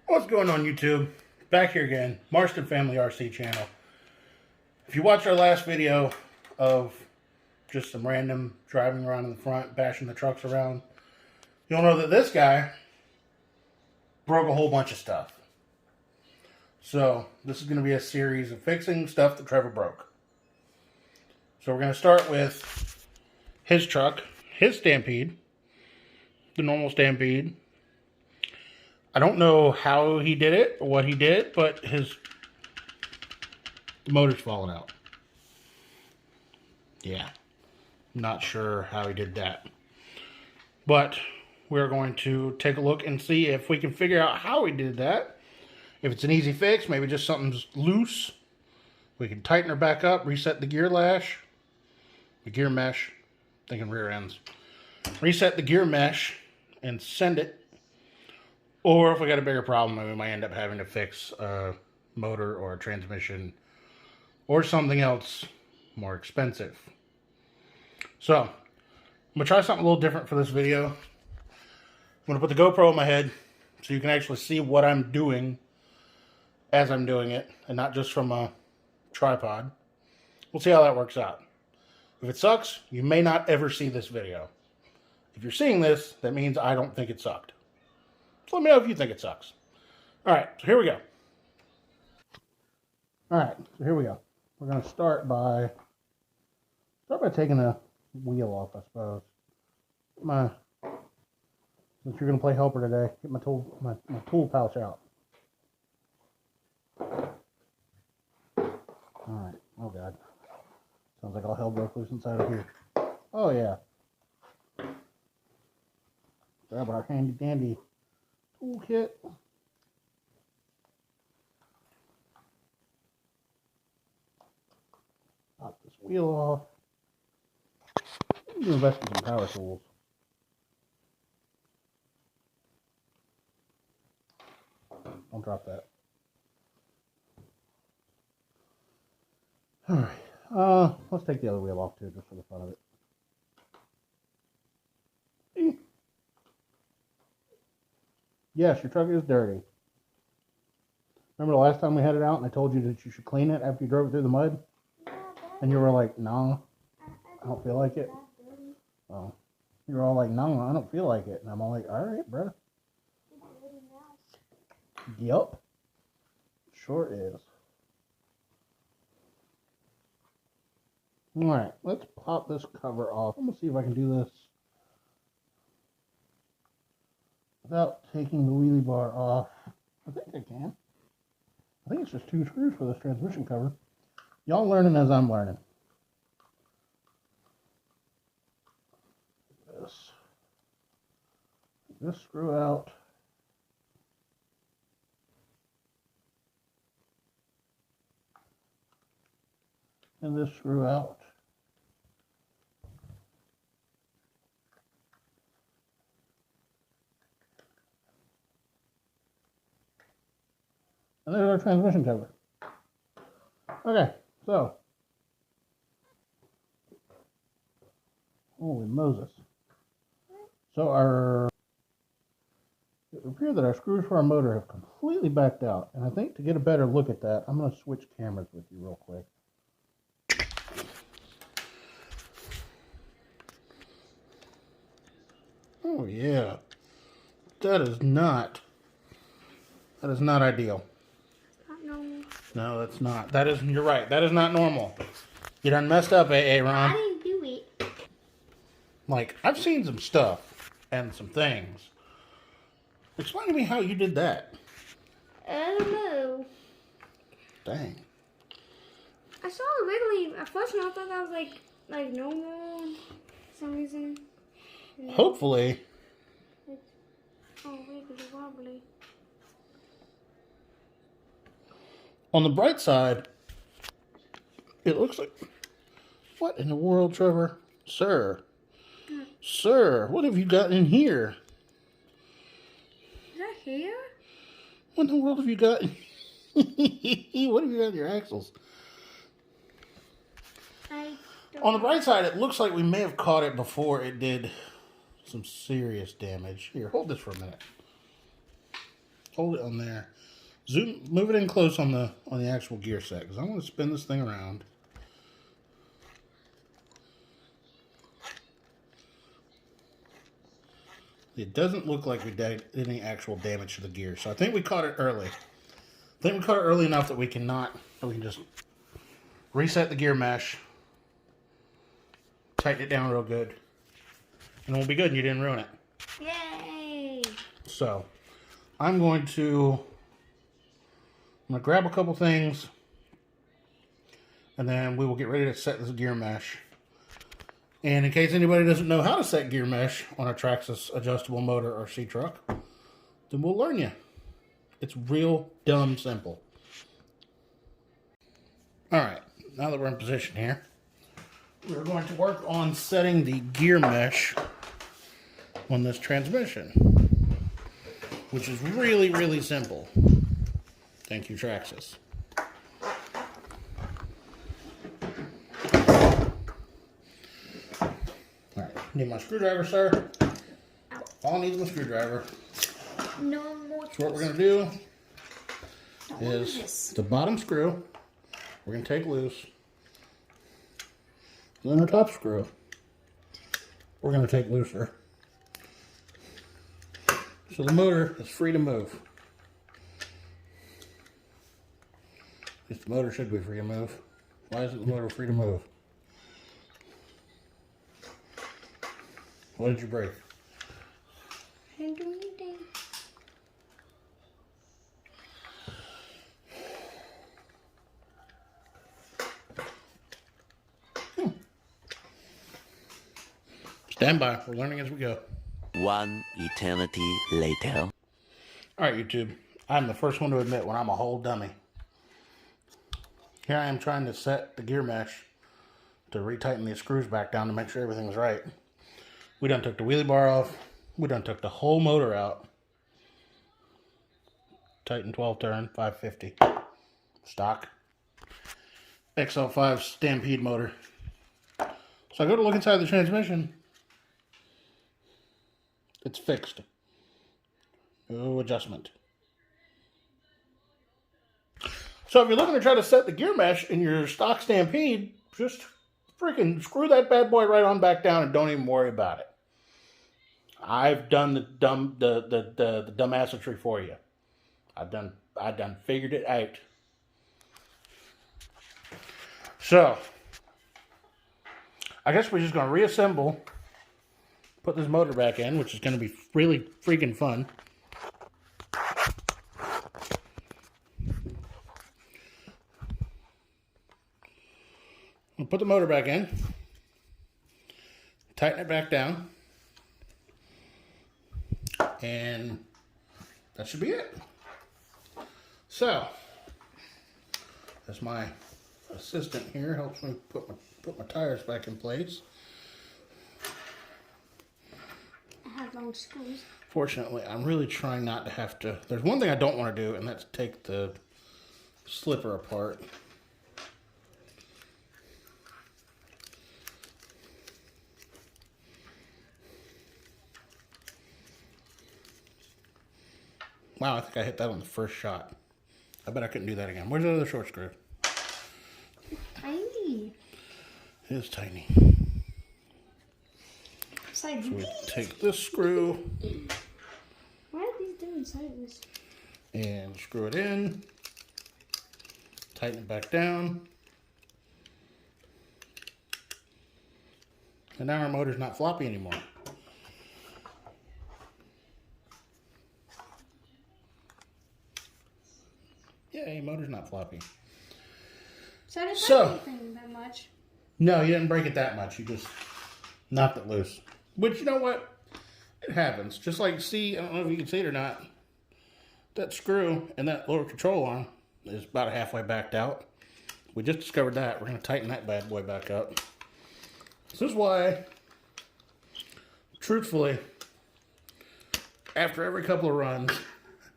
What's going on, YouTube? Back here again, Marston Family RC channel. If you watched our last video of just some random driving around in the front, bashing the trucks around, you'll know that this guy broke a whole bunch of stuff. So this is going to be a series of fixing stuff that Trevor broke. So we're going to start with his truck, his Stampede, the normal Stampede. I don't know how he did it or what he did, but the motor's falling out. Yeah, not sure how he did that. But we're going to take a look and see if we can figure out how he did that. If it's an easy fix, maybe just something's loose. We can tighten her back up, reset the gear lash, the gear mesh, thinking rear ends. Reset the gear mesh and send it. Or if we got a bigger problem, we might end up having to fix a motor or a transmission or something else more expensive. So, I'm going to try something a little different for this video. I'm going to put the GoPro on my head so you can actually see what I'm doing as I'm doing it and not just from a tripod. We'll see how that works out. If it sucks, you may not ever see this video. If you're seeing this, that means I don't think it sucked. So let me know if you think it sucks. Alright, so here we go. Alright, so here we go. We're going to start by taking the wheel off, I suppose. Since you're going to play helper today, get my tool pouch out. Alright, oh god. Sounds like all hell broke loose inside of here. Oh yeah. Grab our handy dandy toolkit. Pop this wheel off. I'm going to invest in some power tools. Don't drop that. Alright, let's take the other wheel off too, just for the fun of it. Yes, your truck is dirty. Remember the last time we had it out and I told you that you should clean it after you drove it through the mud? And you were like, no, I don't feel like it. Well, you were all like, no, I don't feel like it. And I'm all like, alright, bro. Yup. Sure is. Alright, let's pop this cover off. I'm going to see if I can do this without taking the wheelie bar off. I think I can. I think it's just 2 screws for this transmission cover. Y'all learning as I'm learning. This screw out. And this screw out. And there's our transmission cover. Okay, so. Holy Moses. So it would appear that our screws for our motor have completely backed out. And I think to get a better look at that, I'm going to switch cameras with you real quick. Oh yeah. That is not ideal. No, that's not. You're right. That is not normal. You done messed up, AA Ron. I didn't do it. Like, I've seen some stuff and some things. Explain to me how you did that. I don't know. Dang. I saw it wiggly at first and I thought that was like normal for some reason. Hopefully. It's all wiggly wobbly. On the bright side, it looks like... What in the world, Trevor? Sir? Sir, what have you got in here? Is that hair? What in the world have you got? What have you got in your axles? On the bright side, it looks like we may have caught it before it did some serious damage. Here, hold this for a minute. Hold it on there. Move it in close on the actual gear set, because I want to spin this thing around. It doesn't look like we did any actual damage to the gear, so I think we caught it early. I think we caught it early enough that we can just reset the gear mesh, tighten it down real good, and we'll be good and you didn't ruin it. Yay! So, I'm going to grab a couple things, and then we will get ready to set this gear mesh. And in case anybody doesn't know how to set gear mesh on a Traxxas adjustable motor or C-Truck, then we'll learn you. It's real dumb simple. Alright, now that we're in position here, we're going to work on setting the gear mesh on this transmission, which is really, really simple. Thank you, Traxxas. Need my screwdriver, sir? All needs my screwdriver. No more. So what we're going to do is the bottom screw, we're going to take loose. And then our top screw, we're going to take looser. So the motor is free to move. At least the motor should be free to move. Why isn't the motor free to move? What did you break? I didn't do anything. Stand by. We're learning as we go. One eternity later. Alright, YouTube. I'm the first one to admit when I'm a whole dummy. Here I am trying to set the gear mesh to retighten these screws back down to make sure everything was right. We done took the wheelie bar off. We done took the whole motor out. Titan 12 turn, 550. Stock. XL5 Stampede motor. So I go to look inside the transmission. It's fixed. No adjustment. So if you're looking to try to set the gear mesh in your stock Stampede, just freaking screw that bad boy right on back down and don't even worry about it. I've done the dumbassery for you. I've done figured it out. So I guess we're just gonna reassemble, put this motor back in, which is gonna be really freaking fun. We'll put the motor back in, tighten it back down, and that should be it. So, as my assistant here helps me put my tires back in place. I have long screws. Fortunately, I'm really trying not to have to. There's one thing I don't want to do, and that's take the slipper apart. Wow, I think I hit that on the first shot. I bet I couldn't do that again. Where's the other short screw? Tiny. It is tiny. So we take this screw. Why are these different sizes? And screw it in. Tighten it back down. And now our motor's not floppy anymore. Yay, motor's not floppy. So I didn't break anything that much. No, you didn't break it that much. You just knocked it loose. Which, you know what? It happens. Just like, see, I don't know if you can see it or not. That screw and that lower control arm, is about halfway backed out. We just discovered that. We're going to tighten that bad boy back up. This is why, truthfully, after every couple of runs,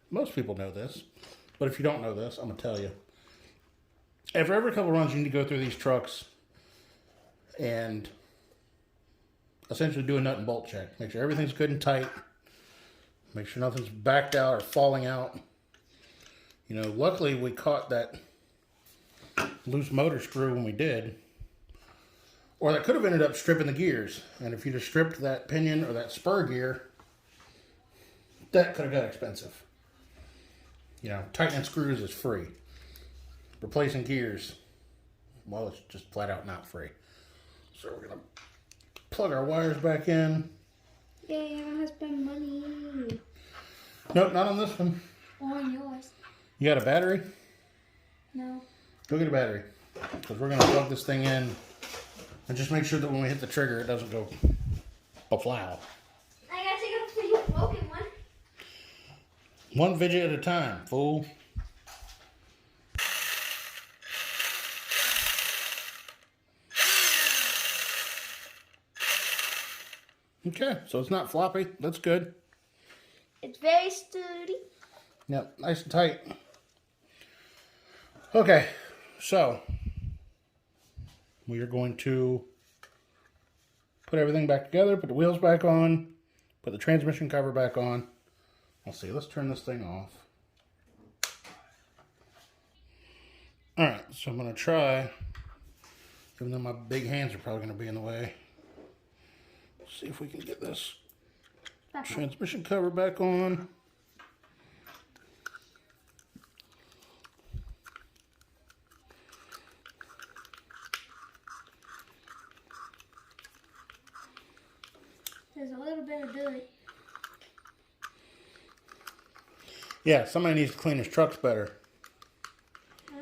most people know this, but if you don't know this, I'm going to tell you. After every couple of runs, you need to go through these trucks and essentially do a nut and bolt check. Make sure everything's good and tight. Make sure nothing's backed out or falling out. You know, luckily we caught that loose motor screw when we did. Or that could have ended up stripping the gears. And if you'd have stripped that pinion or that spur gear, that could have got expensive. You know, tightening screws is free. Replacing gears, well, it's just flat out not free. So we're going to plug our wires back in. Yay, I don't have to spend money. Nope, not on this one. Or on yours. You got a battery? No. Go get a battery. Because we're going to plug this thing in and just make sure that when we hit the trigger, it doesn't go a-flow. I gotta take a pretty broken one. One vidget at a time, fool. Okay, so it's not floppy. That's good. It's very sturdy. Yep, nice and tight. Okay, so we are going to put everything back together, put the wheels back on, put the transmission cover back on. Let's see, let's turn this thing off. Alright, so I'm going to try, even though my big hands are probably going to be in the way, see if we can get this transmission cover back on. There's a little bit of dirt. Yeah, somebody needs to clean his trucks better. I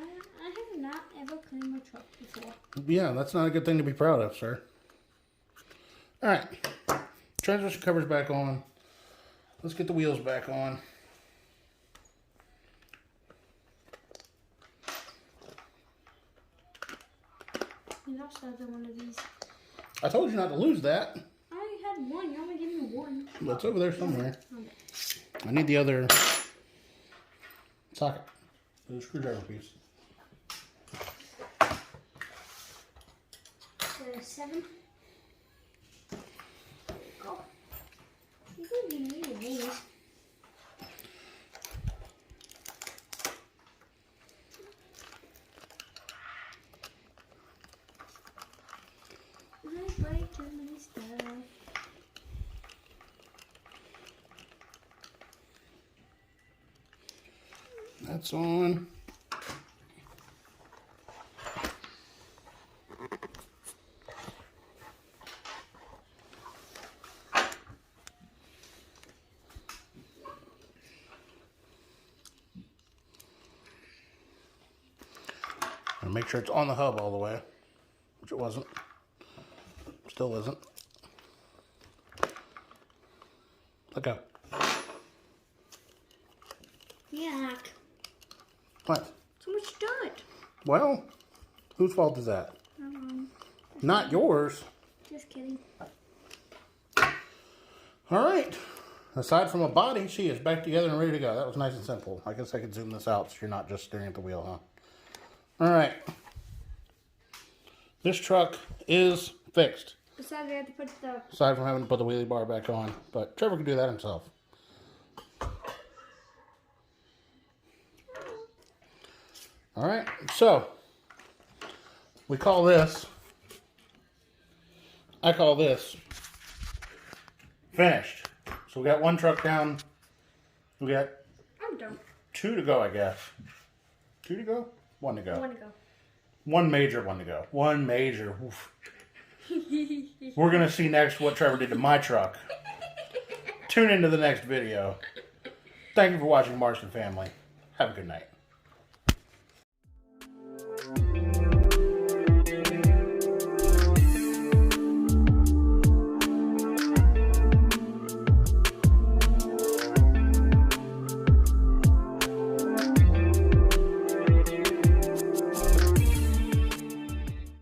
have not ever cleaned my truck before. Yeah, that's not a good thing to be proud of, sir. Alright, transmission cover's back on. Let's get the wheels back on. You lost another one of these. I told you not to lose that. I only had one. You only gave me one. It's over there somewhere. Okay. I need the other socket. The screwdriver piece. There's 7. Oh. You don't even need these. I break too many stuff. That's on. And make sure it's on the hub all the way, which it wasn't. Still isn't. Let go. Yuck. What? So much dirt. Well, whose fault is that? Not yours. Just kidding. All right. Aside from a body, she is back together and ready to go. That was nice and simple. I guess I could zoom this out so you're not just staring at the wheel, huh? All right. This truck is fixed. Besides, we had to put the... Aside from having to put the wheelie bar back on. But Trevor can do that himself. All right. So, we call this... I call this finished. So we got one truck down. We got I'm done. 2 to go, I guess. 2 to go? 1 to go. 1 to go. One major one to go. One major. Oof. We're going to see next what Trevor did to my truck. Tune into the next video. Thank you for watching, Marston family. Have a good night.